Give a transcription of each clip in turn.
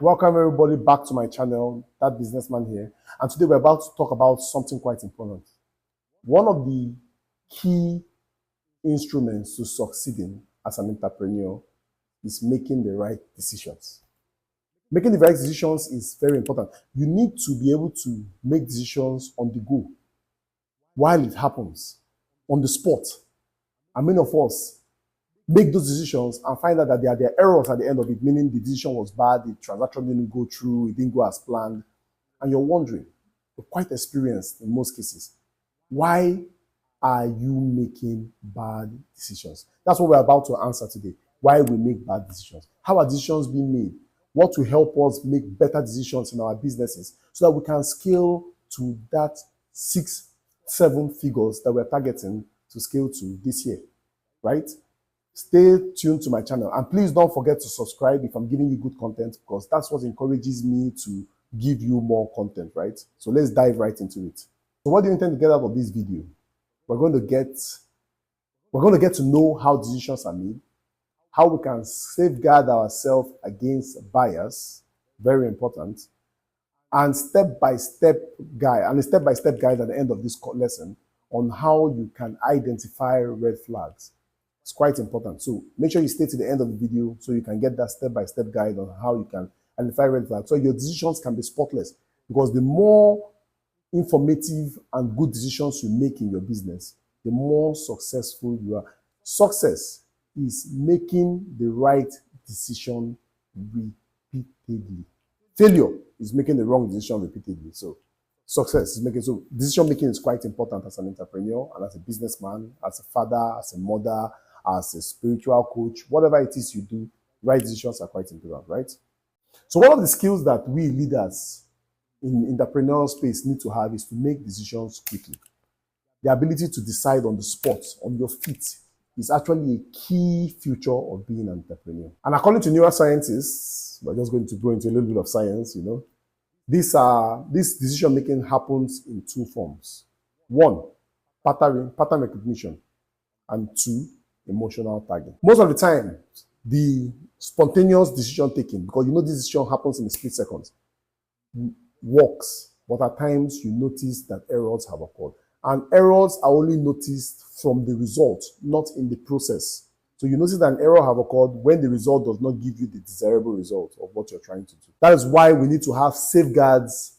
Welcome everybody back to my channel, That Businessman here. And today we're about to talk about something quite important. One of the key instruments to succeeding as an entrepreneur is making the right decisions. Making the right decisions is very important. You need to be able to make decisions on the go, while it happens, on the spot. And many of us make those decisions and find out that there are errors at the end of it, meaning the decision was bad, the transaction didn't go through, it didn't go as planned. And you're wondering, you're quite experienced in most cases, why are you making bad decisions? That's what we're about to answer today. Why we make bad decisions. How are decisions being made? What will help us make better decisions in our businesses so that we can scale to that 6-7 figures that we're targeting to scale to this year, right? Stay tuned to my channel and please don't forget to subscribe if I'm giving you good content, because that's what encourages me to give you more content, right? So let's dive right into it. So what do you intend to get out of this video? We're going to get to know how decisions are made, how we can safeguard ourselves against bias, very important, and a step-by-step guide at the end of this lesson on how you can identify red flags. It's quite important. So make sure you stay to the end of the video so you can get that step-by-step guide on how you can identify red flags, so your decisions can be spotless. Because the more informative and good decisions you make in your business, the more successful you are. Success is making the right decision repeatedly. Failure is making the wrong decision repeatedly. So success is making, so decision making is quite important as an entrepreneur and as a businessman, as a father, as a mother, as a spiritual coach, whatever it is you do, right decisions are quite important, right? So one of the skills that we leaders in entrepreneurial space need to have is to make decisions quickly. The ability to decide on the spot, on your feet, is actually a key feature of being an entrepreneur. And according to neuroscientists, we're just going to go into a little bit of science, this decision making happens in two forms. One, pattern recognition, and two, emotional tagging. Most of the time, the spontaneous decision taking, because this decision happens in a split second, works, but at times you notice that errors have occurred. And errors are only noticed from the result, not in the process. So you notice that an error have occurred when the result does not give you the desirable result of what you're trying to do. That is why we need to have safeguards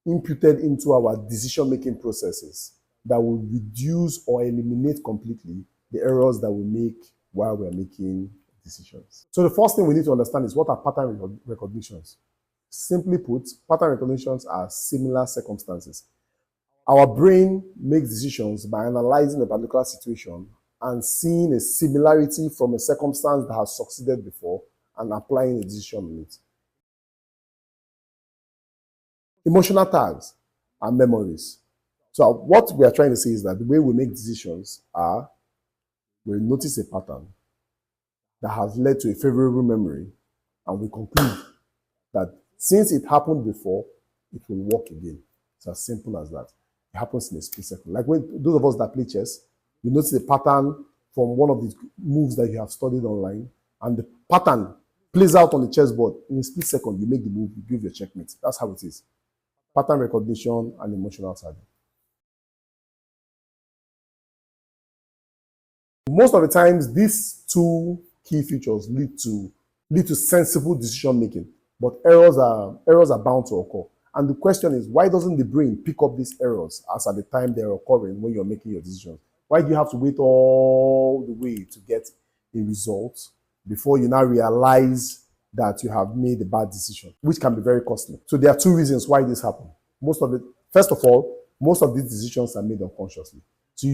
imputed into our decision-making processes that will reduce or eliminate completely the errors that we make while we're making decisions. So the first thing we need to understand is, what are pattern recognitions? Simply put, pattern recognitions are similar circumstances. Our brain makes decisions by analyzing a particular situation and seeing a similarity from a circumstance that has succeeded before and applying a decision on it. Emotional tags are memories. So what we are trying to say is that the way we make decisions are, we notice a pattern that has led to a favorable memory, and we conclude that since it happened before, it will work again. It's as simple as that. It happens in a split second. Like when those of us that play chess, you notice a pattern from one of the moves that you have studied online, and the pattern plays out on the chessboard. In a split second, you make the move, you give your checkmate. That's how it is. Pattern recognition and emotional tagging. Most of the times, these two key features lead to sensible decision making, but errors are bound to occur. And the question is, why doesn't the brain pick up these errors as at the time they're occurring when you're making your decisions? Why do you have to wait all the way to get a result before you now realize that you have made a bad decision, which can be very costly? So there are two reasons why this happens. First of all, most of these decisions are made unconsciously. So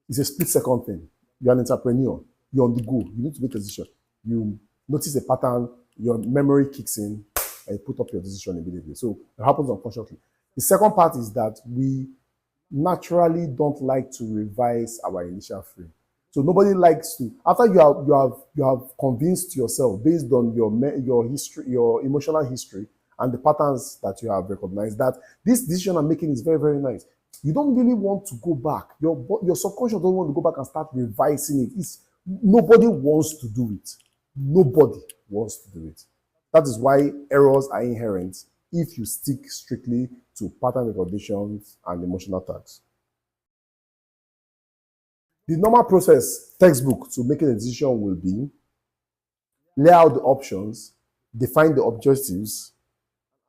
it's a split second thing. You're an entrepreneur, you're on the go, you need to make a decision. You notice a pattern, your memory kicks in, and you put up your decision immediately. So it happens unconsciously. The second part is that we naturally don't like to revise our initial frame. So nobody likes to, after you have convinced yourself based on your history, your emotional history, and the patterns that you have recognized, that this decision I'm making is very, very nice. You don't really want to go back. Your subconscious doesn't want to go back and start revising it. Nobody wants to do it. Nobody wants to do it. That is why errors are inherent if you stick strictly to pattern recognitions and emotional tags. The normal process, textbook, to making a decision will be lay out the options, define the objectives,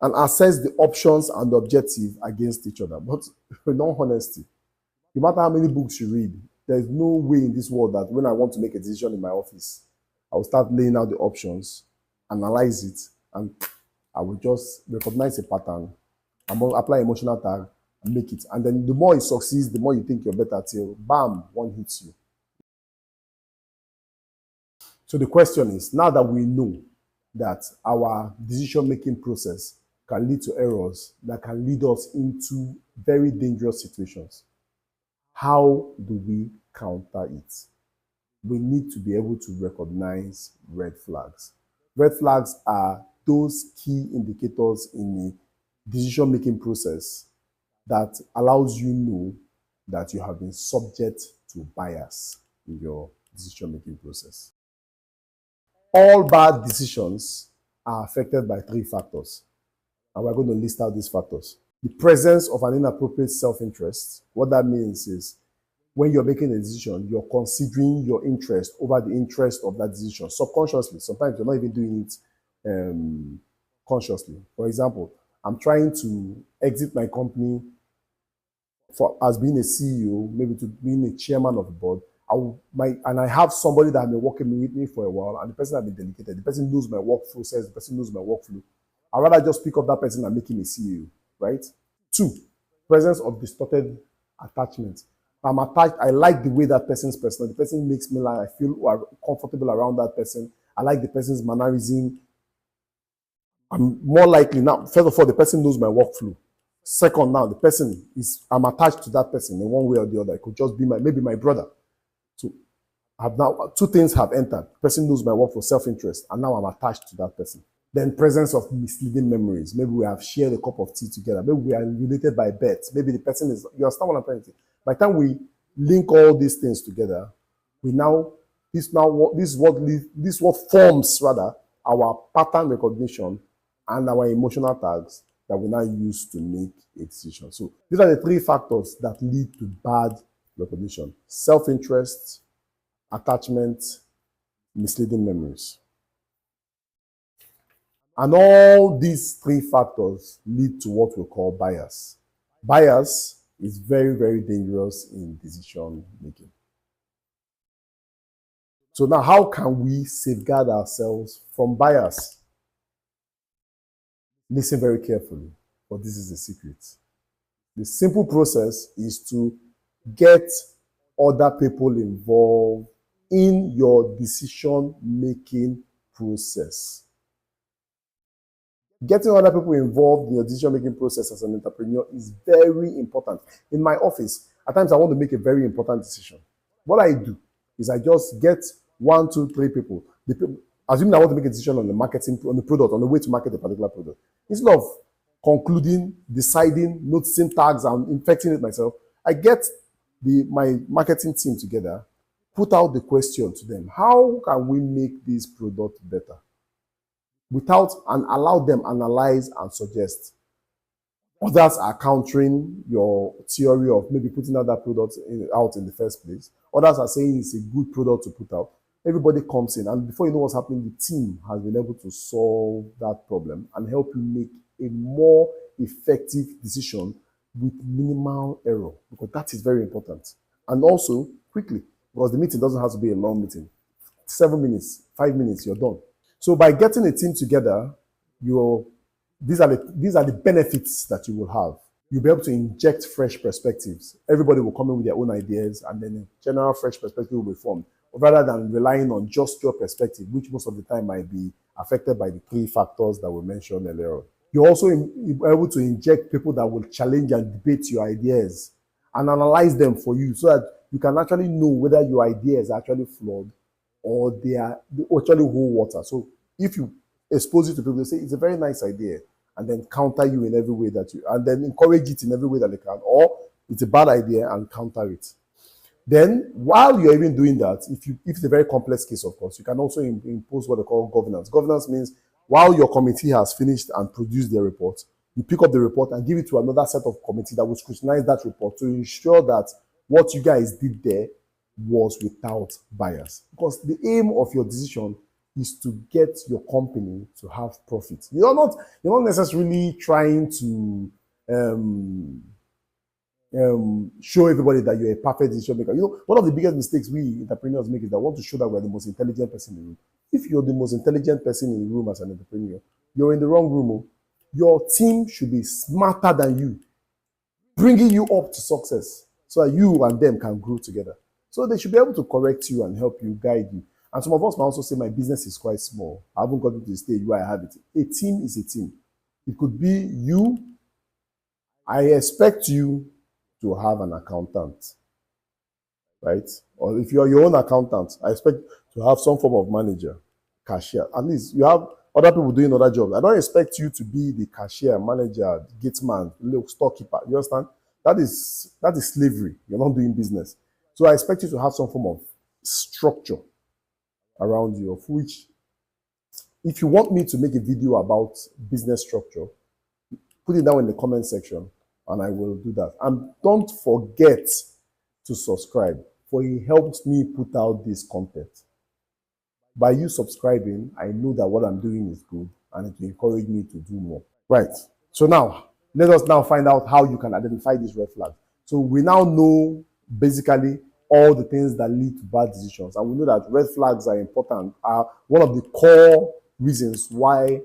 and assess the options and the objective against each other. But in all honesty, no matter how many books you read, there's no way in this world that when I want to make a decision in my office, I will start laying out the options, analyze it, and I will just recognize a pattern, and apply emotional tag, and make it. And then the more it succeeds, the more you think you're better till, bam, one hits you. So the question is, now that we know that our decision-making process can lead to errors that can lead us into very dangerous situations, how do we counter it? We need to be able to recognize red flags. Red flags are those key indicators in the decision-making process that allows you know that you have been subject to bias in your decision-making process. All bad decisions are affected by 3 factors, and we're going to list out these factors. The presence of an inappropriate self-interest. What that means is when you're making a decision, you're considering your interest over the interest of that decision subconsciously. Sometimes you're not even doing it consciously. For example, I'm trying to exit my company as being a CEO, maybe to being a chairman of the board. And I have somebody that has been working with me for a while, and the person has been delegated. The person knows my workflow, says the person knows my workflow. I'd rather just pick up that person and make him a CEO, right? 2, presence of distorted attachment. I'm attached. I like the way that person's personal. The person makes me laugh. I feel comfortable around that person. I like the person's mannerism. I'm more likely now. First of all, the person knows my workflow. Second, now I'm attached to that person in one way or the other. It could just be maybe my brother. So I've now 2 things have entered. The person knows my workflow, self-interest, and now I'm attached to that person. Then presence of misleading memories. Maybe we have shared a cup of tea together. Maybe we are related by birth. Maybe the person is. You understand what I'm trying to say? By the time we link all these things together, this is what forms rather our pattern recognition and our emotional tags that we now use to make a decision. So these are the 3 factors that lead to bad recognition: self-interest, attachment, misleading memories. And all these 3 factors lead to what we call bias. Bias is very, very dangerous in decision making. So now, how can we safeguard ourselves from bias? Listen very carefully, but this is the secret. The simple process is to get other people involved in your decision-making process. Getting other people involved in your decision-making process as an entrepreneur is very important. In my office, at times I want to make a very important decision. What I do is I just get 1, 2, 3 people. Assuming I want to make a decision on the marketing, on the product, on the way to market a particular product. Instead of concluding, deciding, noticing tags, and infecting it myself, I get my marketing team together, put out the question to them: how can we make this product better? And allow them analyze and suggest. Others are countering your theory of maybe putting out that product out in the first place. Others are saying it's a good product to put out. Everybody comes in, and before you know what's happening, the team has been able to solve that problem and help you make a more effective decision with minimal error, because that is very important. And also quickly, because the meeting doesn't have to be a long meeting. 7 minutes, 5 minutes, you're done. So by getting a team together, these are the benefits that you will have. You'll be able to inject fresh perspectives. Everybody will come in with their own ideas, and then a general fresh perspective will be formed, rather than relying on just your perspective, which most of the time might be affected by the 3 factors that we mentioned earlier on. You're also able to inject people that will challenge and debate your ideas and analyze them for you, so that you can actually know whether your ideas are actually flawed or they actually hold water. So if you expose it to people, they say it's a very nice idea, and then counter you in every way and then encourage it in every way that they can, or it's a bad idea and counter it. Then, while you're even doing that, if it's a very complex case, of course, you can also impose what they call governance. Governance means While your committee has finished and produced their report, you pick up the report and give it to another set of committee that will scrutinize that report to ensure that what you guys did there was without bias. Because the aim of your decision is to get your company to have profit. You're not necessarily trying to show everybody that you're a perfect decision maker. One of the biggest mistakes we entrepreneurs make is that we want to show that we're the most intelligent person in the room. If you're the most intelligent person in the room as an entrepreneur, you're in the wrong room. Your team should be smarter than you, bringing you up to success so that you and them can grow together. So they should be able to correct you and help you, guide you. And some of us might also say, my business is quite small. I haven't gotten to the stage where I have it. A team is a team. It could be you. I expect you to have an accountant, right? Or if you're your own accountant, I expect to have some form of manager, cashier. At least you have other people doing other jobs. I don't expect you to be the cashier, manager, gate man, storekeeper. You understand? That is slavery. You're not doing business. So I expect you to have some form of structure around you, of which, if you want me to make a video about business structure, put it down in the comment section and I will do that. And don't forget to subscribe, for it helps me put out this content. By you subscribing, I know that what I'm doing is good and it will encourage me to do more. Right. So now, let us now find out how you can identify these red flags. So we now know basically all the things that lead to bad decisions. And we know that red flags are important, are one of the core reasons why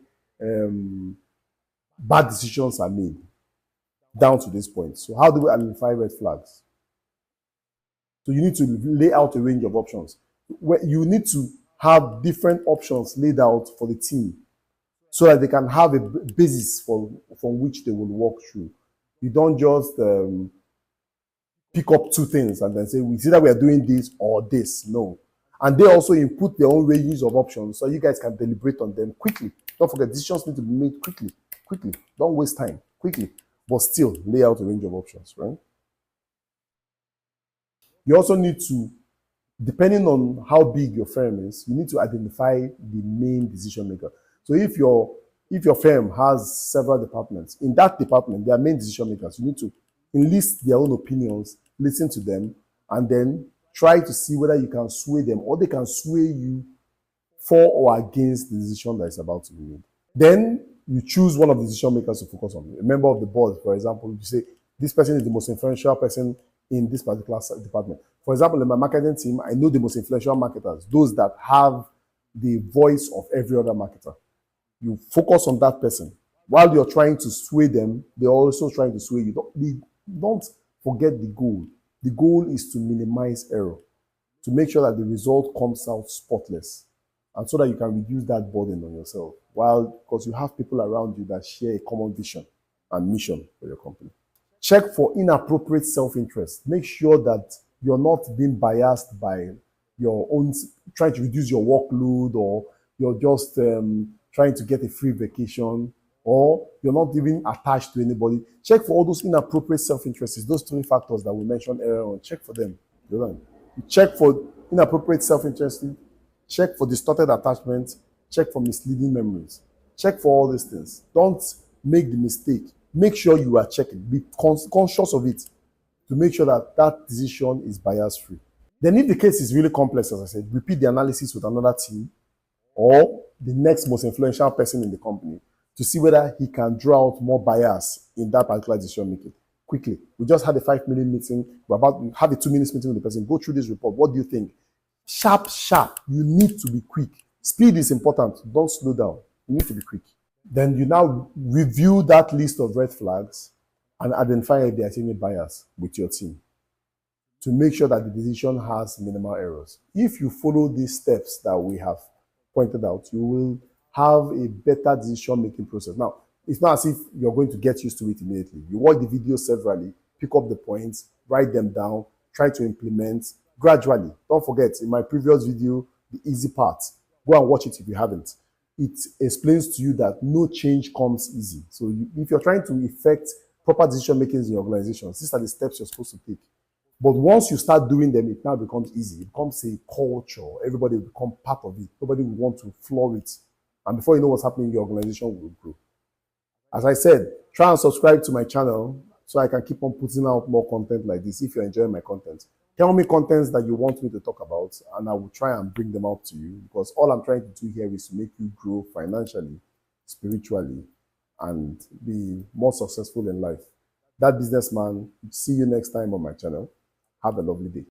bad decisions are made down to this point. So how do we identify red flags? So you need to lay out a range of options. You need to have different options laid out for the team so that they can have a basis from which they will walk through. You don't just pick up two things and then say, we see that we are doing this or this. No. And they also input their own ranges of options so you guys can deliberate on them quickly. Don't forget, decisions need to be made quickly. Don't waste time. Quickly. But still, lay out a range of options, right? You also need to, depending on how big your firm is, you need to identify the main decision maker. So if your firm has several departments, in that department, their main decision makers, you need to enlist their own opinions, listen to them, and then try to see whether you can sway them or they can sway you for or against the decision that is about to be made. Then you choose one of the decision makers to focus on. A member of the board, for example, you say, this person is the most influential person in this particular department. For example, in my marketing team, I know the most influential marketers, those that have the voice of every other marketer. You focus on that person. While you're trying to sway them, they're also trying to sway you. Don't forget the goal. The goal is to minimize error, to make sure that the result comes out spotless, and so that you can reduce that burden on yourself, because you have people around you that share a common vision and mission for your company. Check for inappropriate self-interest. Make sure that you're not being biased by your own, trying to reduce your workload, or you're just trying to get a free vacation, or you're not even attached to anybody. Check for all those inappropriate self-interests, those three factors that we mentioned earlier on. Check for them. You check for inappropriate self-interest, check for distorted attachment, check for misleading memories. Check for all these things. Don't make the mistake. Make sure you are checking. Be conscious of it to make sure that that decision is bias-free. Then if the case is really complex, as I said, repeat the analysis with another team or the next most influential person in the company to see whether he can draw out more bias in that particular decision making quickly. We just had a 5-minute meeting. We're about to have a 2-minute meeting with the person. Go through this report. What do you think? Sharp. You need to be quick. Speed is important. Don't slow down. You need to be quick. Then you now review that list of red flags and identify if there's any bias with your team to make sure that the decision has minimal errors. If you follow these steps that we have pointed out, you will have a better decision-making process. Now, it's not as if you're going to get used to it immediately. You watch the video severally, pick up the points, write them down, try to implement gradually. Don't forget, in my previous video, the easy part, go and watch it if you haven't. It explains to you that no change comes easy. So if you're trying to effect proper decision-making in your organizations, these are the steps you're supposed to take. But once you start doing them, it now becomes easy. It becomes a culture. Everybody will become part of it. Nobody will want to floor it And before you know what's happening, your organization will grow. As I said, try and subscribe to my channel so I can keep on putting out more content like this if you're enjoying my content. Tell me contents that you want me to talk about, and I will try and bring them out to you, because all I'm trying to do here is to make you grow financially, spiritually, and be more successful in life. That businessman, see you next time on my channel. Have a lovely day.